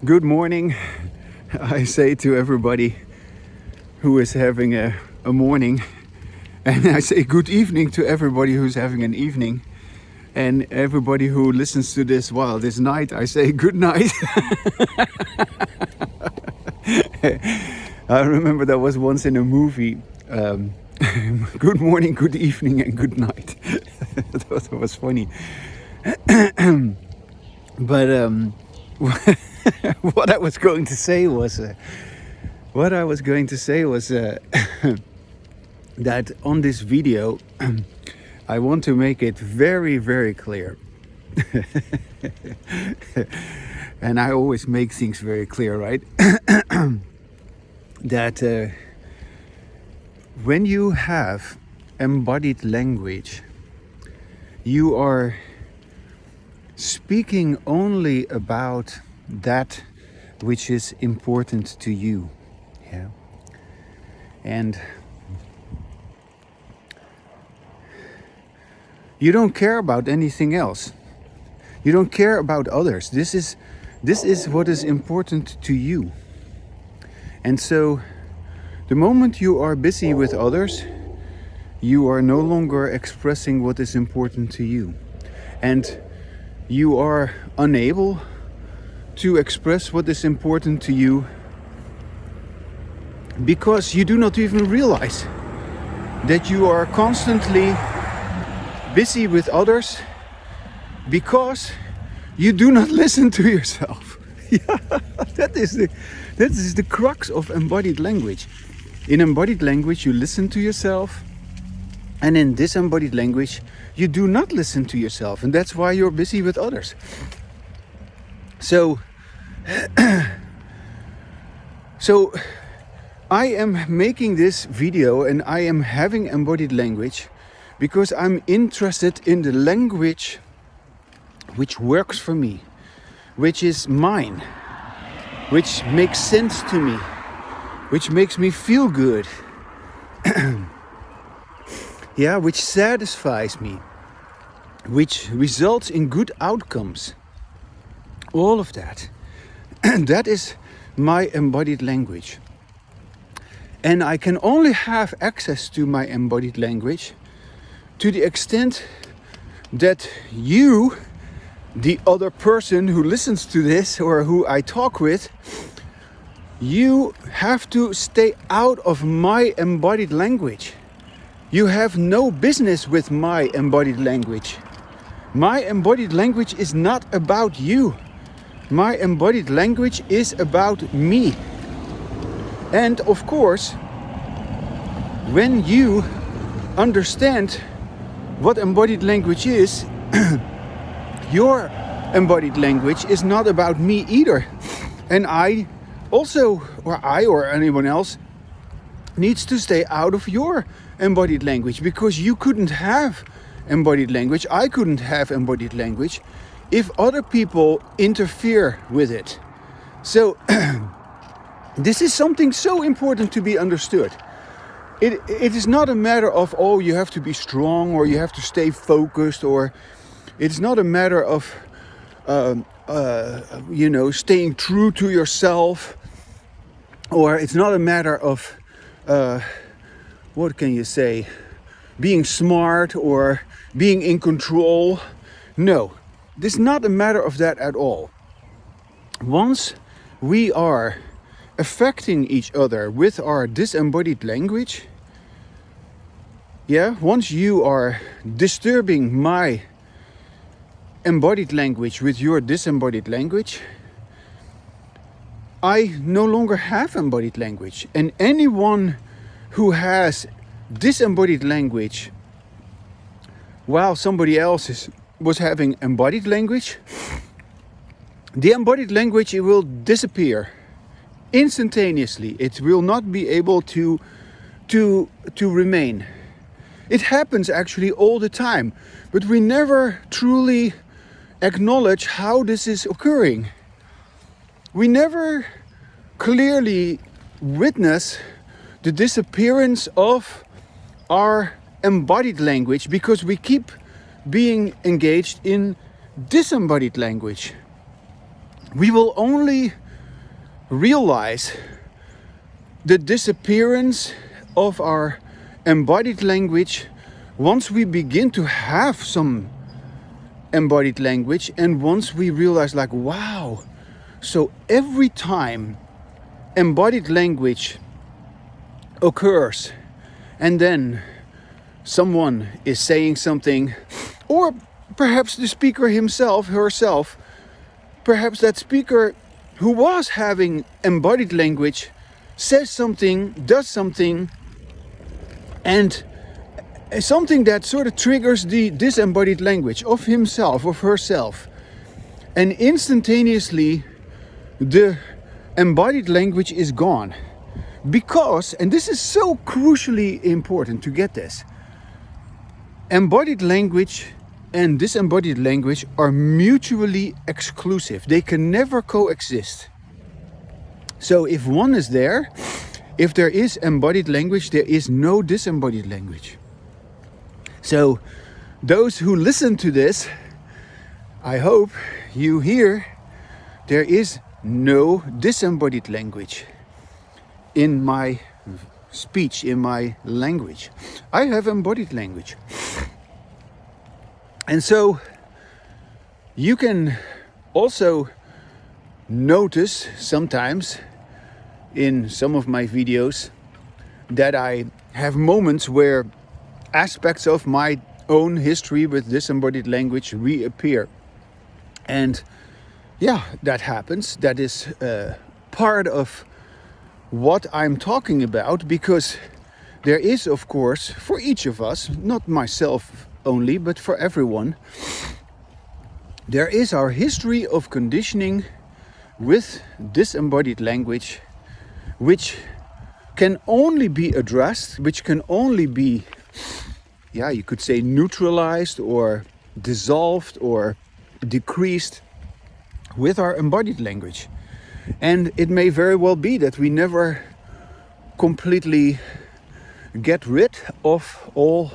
Good morning, I say to everybody who is having a morning, and I say good evening to everybody who's having an evening, and everybody who listens to this while this night, I say good night. I remember that was once in a movie, good morning, good evening, and good night. That was funny. But what I was going to say was that on this video I want to make it very, very clear. And I always make things very clear, right? That when you have embodied language, you are speaking only about that which is important to you. Yeah. And you don't care about anything else. You don't care about others. This is what is important to you. And so the moment you are busy with others, you are no longer expressing what is important to you. And you are unable to express what is important to you because you do not even realize that you are constantly busy with others because you do not listen to yourself. Yeah, that is the crux of embodied language. In embodied language, you listen to yourself, and in disembodied language, you do not listen to yourself, and that's why you're busy with others. So I am making this video and I am having embodied language because I'm interested in the language which works for me, which is mine, which makes sense to me, which makes me feel good. Yeah, which satisfies me, which results in good outcomes. All of that. That is my embodied language. And I can only have access to my embodied language to the extent that you, the other person who listens to this or who I talk with, you have to stay out of my embodied language. You have no business with my embodied language. My embodied language is not about you. My embodied language is about me. And of course, when you understand what embodied language is, your embodied language is not about me either. And I also, or anyone else, needs to stay out of your embodied language, because you couldn't have embodied language, I couldn't have embodied language if other people interfere with it. So this is something so important to be understood. It is not a matter of, oh, you have to be strong or you have to stay focused, or it's not a matter of staying true to yourself, or it's not a matter of what can you say, being smart or being in control. No, this is not a matter of that at all. Once we are affecting each other with our disembodied language, once you are disturbing my embodied language with your disembodied language, I no longer have embodied language. And anyone who has disembodied language while somebody else was having embodied language, the embodied language, it will disappear instantaneously. It will not be able to remain. It happens actually all the time, but we never truly acknowledge how this is occurring. We never clearly witness the disappearance of our embodied language because we keep being engaged in disembodied language. We will only realize the disappearance of our embodied language once we begin to have some embodied language, and once we realize, like, wow, so every time embodied language occurs and then someone is saying something, or perhaps the speaker himself, herself, perhaps that speaker who was having embodied language says something, does something, and something that sort of triggers the disembodied language of himself, of herself. And instantaneously, the embodied language is gone. Because, and this is so crucially important to get this, embodied language and disembodied language are mutually exclusive. They can never coexist. So if one is there, if there is embodied language, there is no disembodied language. So those who listen to this, I hope you hear there is no disembodied language in my speech, in my language. I have embodied language. And so you can also notice sometimes in some of my videos that I have moments where aspects of my own history with disembodied language reappear. And yeah, that happens. That is part of what I'm talking about, because there is, of course, for each of us, not myself only, but for everyone, there is our history of conditioning with disembodied language, which can only be addressed, which can only be, yeah, you could say neutralized or dissolved or decreased with our embodied language. And it may very well be that we never completely get rid of all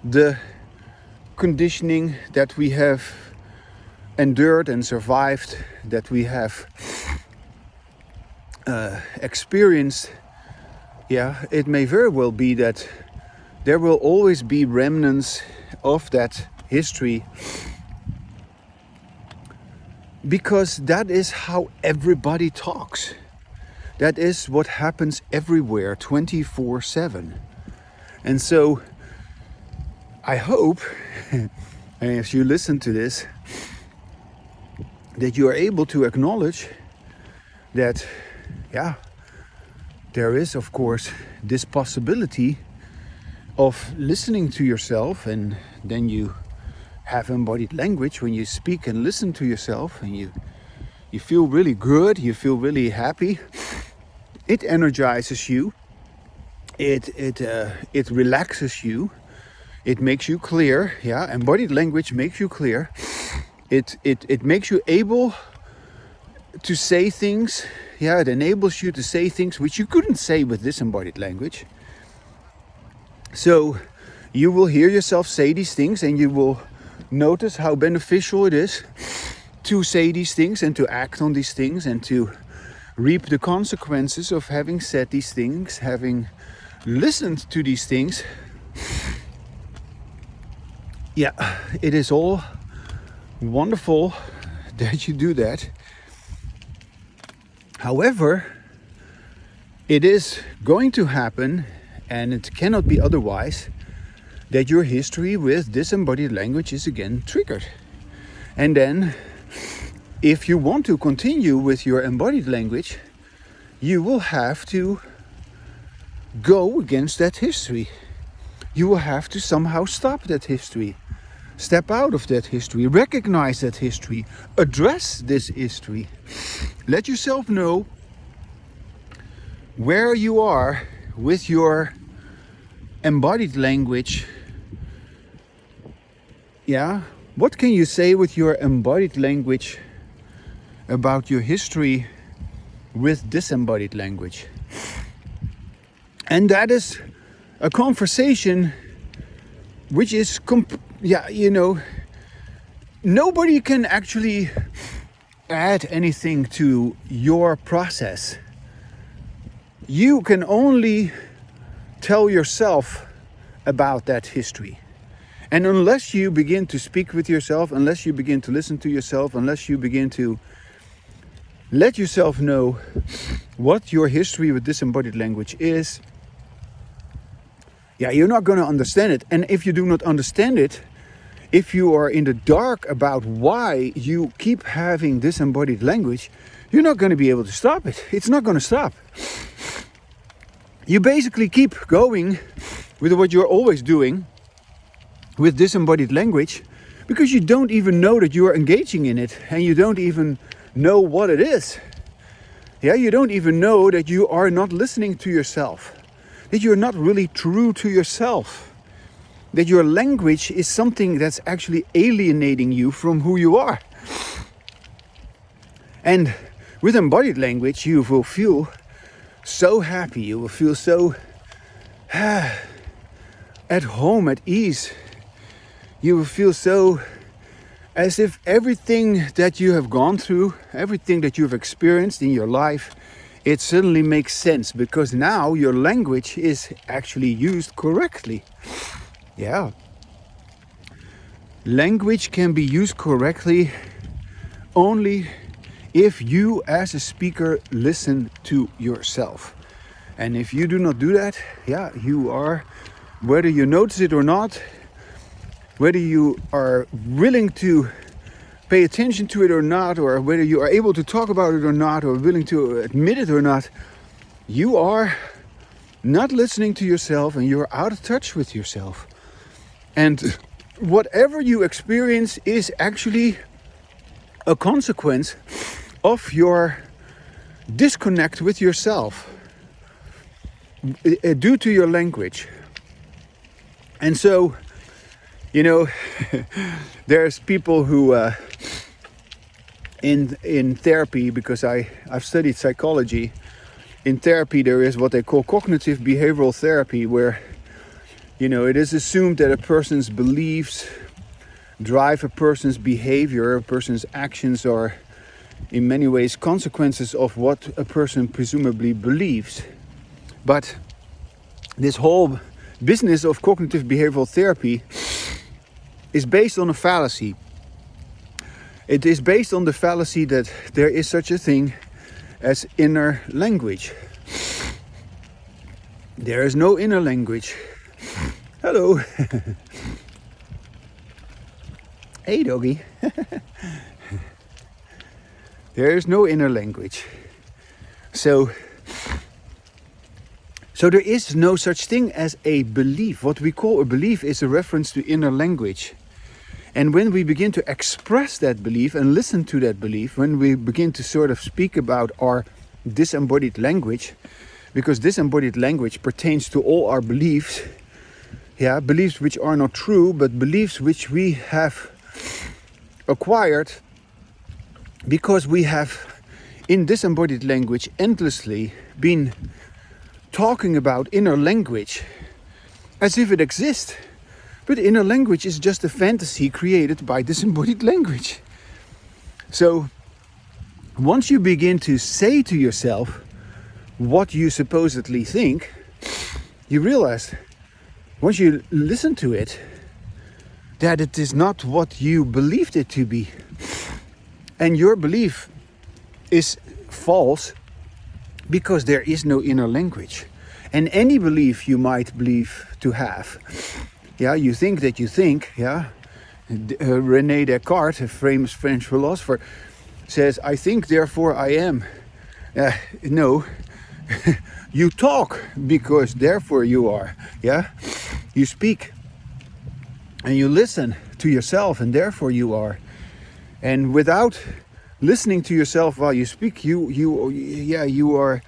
the conditioning that we have endured and survived, that we have experienced. Yeah, it may very well be that there will always be remnants of that history, because that is how everybody talks. That is what happens everywhere, 24/7. And so I hope, as you listen to this, that you are able to acknowledge that, yeah, there is, of course, this possibility of listening to yourself, and then you have embodied language when you speak and listen to yourself, and you feel really good, you feel really happy. It energizes you. It relaxes you. It makes you clear. Yeah, embodied language makes you clear. It makes you able to say things. Yeah, it enables you to say things which you couldn't say with disembodied language. So you will hear yourself say these things, and you will notice how beneficial it is to say these things and to act on these things and to reap the consequences of having said these things, having listened to these things. Yeah, it is all wonderful that you do that. However, it is going to happen, and it cannot be otherwise, that your history with disembodied language is again triggered. And then, if you want to continue with your embodied language, you will have to go against that history. You will have to somehow stop that history, step out of that history, recognize that history, address this history. Let yourself know where you are with your embodied language. Yeah, what can you say with your embodied language about your history with disembodied language? And that is a conversation which is, nobody can actually add anything to your process. You can only tell yourself about that history. And unless you begin to speak with yourself, unless you begin to listen to yourself, unless you begin to let yourself know what your history with disembodied language is, you're not going to understand it. And if you do not understand it, if you are in the dark about why you keep having disembodied language, you're not going to be able to stop it. It's not going to stop. You basically keep going with what you're always doing with disembodied language because you don't even know that you are engaging in it, and you don't even know what it is. You don't even know that you are not listening to yourself, that you're not really true to yourself, that your language is something that's actually alienating you from who you are. And with embodied language, you will feel so happy, you will feel so at home, at ease. You will feel so as if everything that you have gone through, everything that you've experienced in your life, it suddenly makes sense because now your language is actually used correctly. Language can be used correctly only if you as a speaker listen to yourself. And if you do not do that, you are, whether you notice it or not, whether you are willing to pay attention to it or not, or whether you are able to talk about it or not, or willing to admit it or not, you are not listening to yourself and you're out of touch with yourself. And whatever you experience is actually a consequence of your disconnect with yourself due to your language. And so, there's people who in therapy, because I've studied psychology. In therapy there is what they call cognitive behavioral therapy, where it is assumed that a person's beliefs drive a person's behavior, a person's actions are in many ways consequences of what a person presumably believes. But this whole business of cognitive behavioral therapy is based on a fallacy. It is based on the fallacy that there is such a thing as inner language. There is no inner language. Hello. Hey doggy. There is no inner language. So there is no such thing as a belief. What we call a belief is a reference to inner language. And when we begin to express that belief and listen to that belief, when we begin to sort of speak about our disembodied language, because disembodied language pertains to all our beliefs, beliefs which are not true, but beliefs which we have acquired because we have, in disembodied language, endlessly been talking about inner language as if it exists. But inner language is just a fantasy created by disembodied language. So once you begin to say to yourself what you supposedly think, you realize, once you listen to it, that it is not what you believed it to be. And your belief is false because there is no inner language. And any belief you might believe to have, you think that you think, René Descartes, a famous French philosopher, says, I think, therefore I am. No, you talk because therefore you are. You speak and you listen to yourself and therefore you are. And without listening to yourself while you speak, you are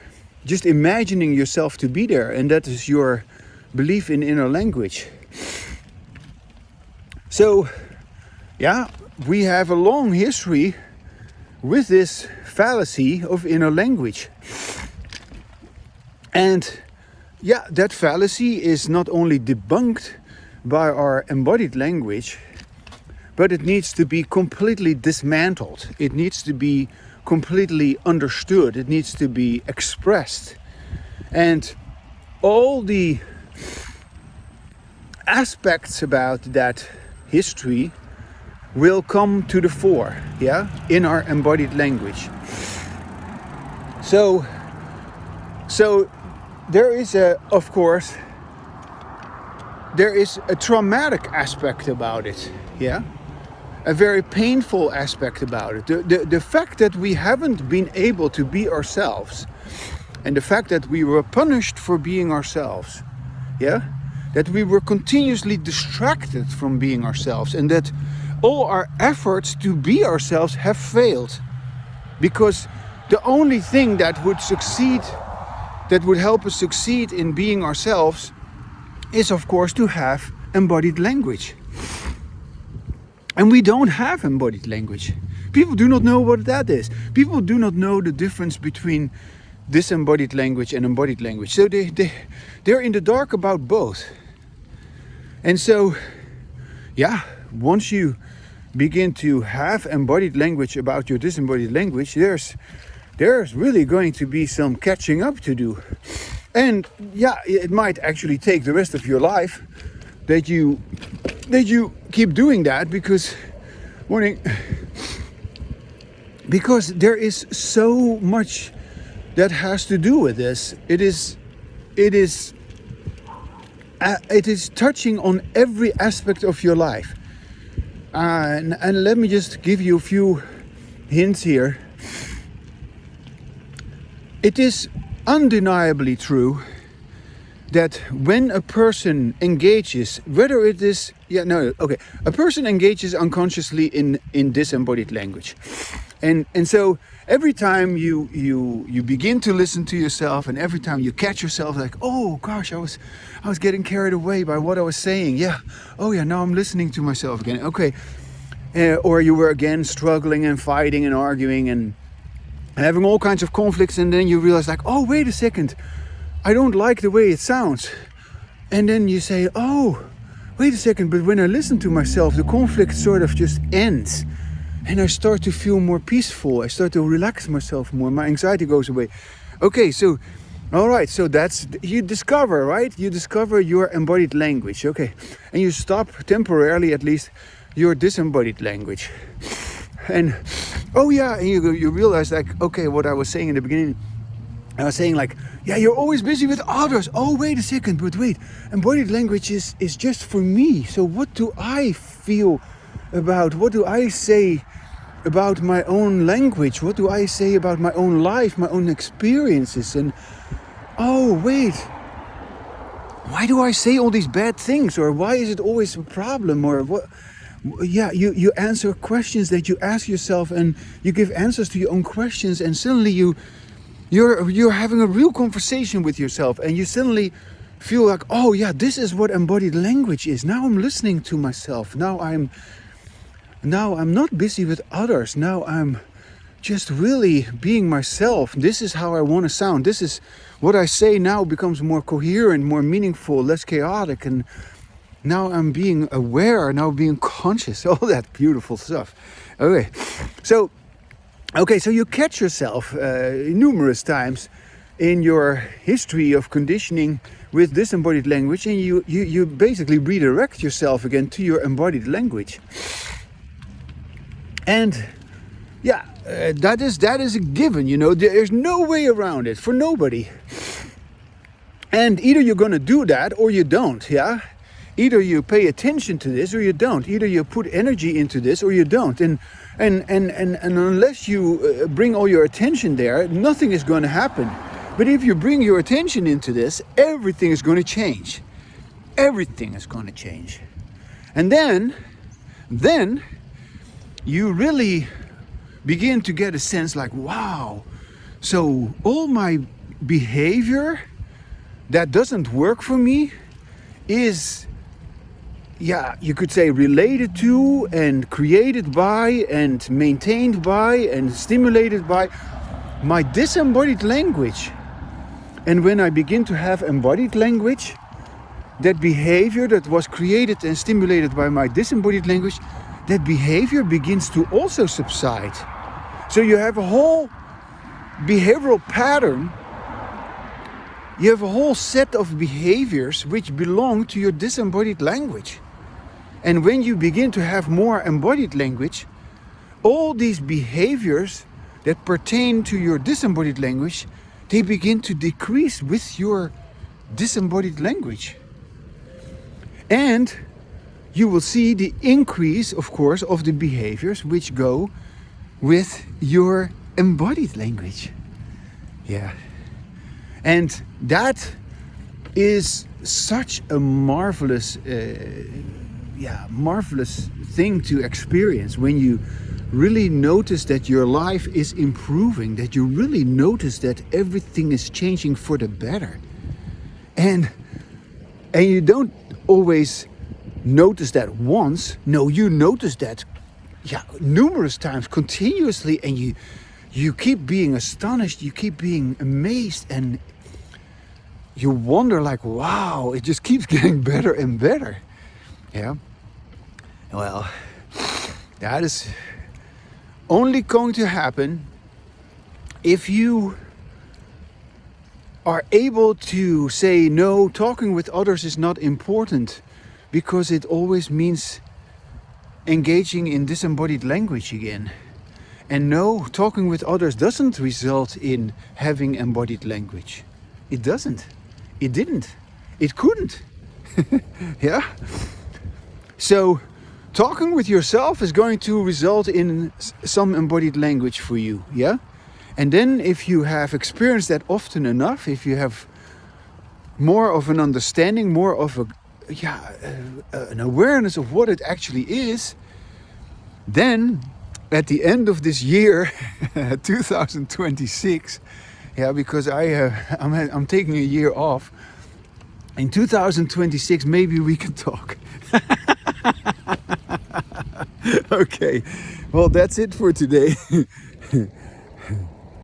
just imagining yourself to be there, and that is your belief in inner language. So, we have a long history with this fallacy of inner language. And that fallacy is not only debunked by our embodied language, but it needs to be completely dismantled. It needs to be completely understood. It needs to be expressed. And all the aspects about that history will come to the fore, yeah, in our embodied language. So there is of course, there is a traumatic aspect about it, yeah, a very painful aspect about it. The fact that we haven't been able to be ourselves, and the fact that we were punished for being ourselves, yeah, that we were continuously distracted from being ourselves, and that all our efforts to be ourselves have failed, because the only thing that would succeed, that would help us succeed in being ourselves, is of course to have embodied language. And we don't have embodied language. People do not know what that is. People do not know the difference between disembodied language and embodied language. So they're in the dark about both. And so, yeah, once you begin to have embodied language about your disembodied language, there's really going to be some catching up to do. And yeah, it might actually take the rest of your life that you keep doing that, because there is so much that has to do with this. It is touching on every aspect of your life. And let me just give you a few hints here. It is undeniably true that when a person engages, whether it is, a person engages unconsciously in disembodied language. And so every time you begin to listen to yourself, and every time you catch yourself like, oh gosh, I was getting carried away by what I was saying. Yeah. Oh yeah, now I'm listening to myself again. Okay. Or you were again struggling and fighting and arguing and having all kinds of conflicts, and then you realize like, oh, wait a second, I don't like the way it sounds. And then you say, oh, wait a second, but when I listen to myself, the conflict sort of just ends. And I start to feel more peaceful. I start to relax myself more. My anxiety goes away. Okay, so, all right, so that's, you discover, right? You discover your embodied language, okay. And you stop temporarily, at least, your disembodied language. And, oh yeah, and you realize like, okay, what I was saying in the beginning, I was saying like, yeah, you're always busy with others. Oh, wait a second, but wait, embodied language is just for me. So what do I feel about, what do I say about my own language? What do I say about my own life, my own experiences? And, oh, wait, why do I say all these bad things? Or why is it always a problem? Or what? Yeah, you answer questions that you ask yourself, and you give answers to your own questions, and suddenly you're having a real conversation with yourself, and you suddenly feel like, oh yeah, this is what embodied language is. Now I'm listening to myself. Now I'm not busy with others. Now I'm just really being myself. This is how I want to sound. This is what I say now becomes more coherent, more meaningful, less chaotic, and now I'm being aware, now being conscious, all that beautiful stuff. Okay, so you catch yourself numerous times in your history of conditioning with disembodied language, and you basically redirect yourself again to your embodied language. And yeah, that is a given, you know, there's no way around it for nobody. And either you're going to do that or you don't, yeah? Either you pay attention to this or you don't. Either you put energy into this or you don't. And unless you bring all your attention there, nothing is going to happen. But if you bring your attention into this, everything is going to change. Everything is going to change. And then you really begin to get a sense like, wow, so all my behavior that doesn't work for me is, yeah, you could say related to and created by and maintained by and stimulated by my disembodied language. And when I begin to have embodied language, that behavior that was created and stimulated by my disembodied language that behavior begins to also subside. So you have a whole behavioral pattern. You have a whole set of behaviors which belong to your disembodied language. And when you begin to have more embodied language, all these behaviors that pertain to your disembodied language, they begin to decrease with your disembodied language. And you will see the increase, of course, of the behaviors which go with your embodied language. Yeah. And that is such a marvelous, marvelous thing to experience when you really notice that your life is improving, that you really notice that everything is changing for the better. And you don't always notice that once. No, you notice that numerous times, continuously, and you keep being astonished, you keep being amazed, and you wonder like, wow, it just keeps getting better and better. Yeah. Well, that is only going to happen if you are able to say, no, talking with others is not important, because it always means engaging in disembodied language again. And no, talking with others doesn't result in having embodied language. It doesn't. It didn't. It couldn't. Yeah? So, talking with yourself is going to result in some embodied language for you. Yeah? And then if you have experienced that often enough, if you have more of an understanding, more of an awareness of what it actually is, then at the end of this year, 2026, because I'm taking a year off, in 2026 maybe we can talk. Okay, well, that's it for today.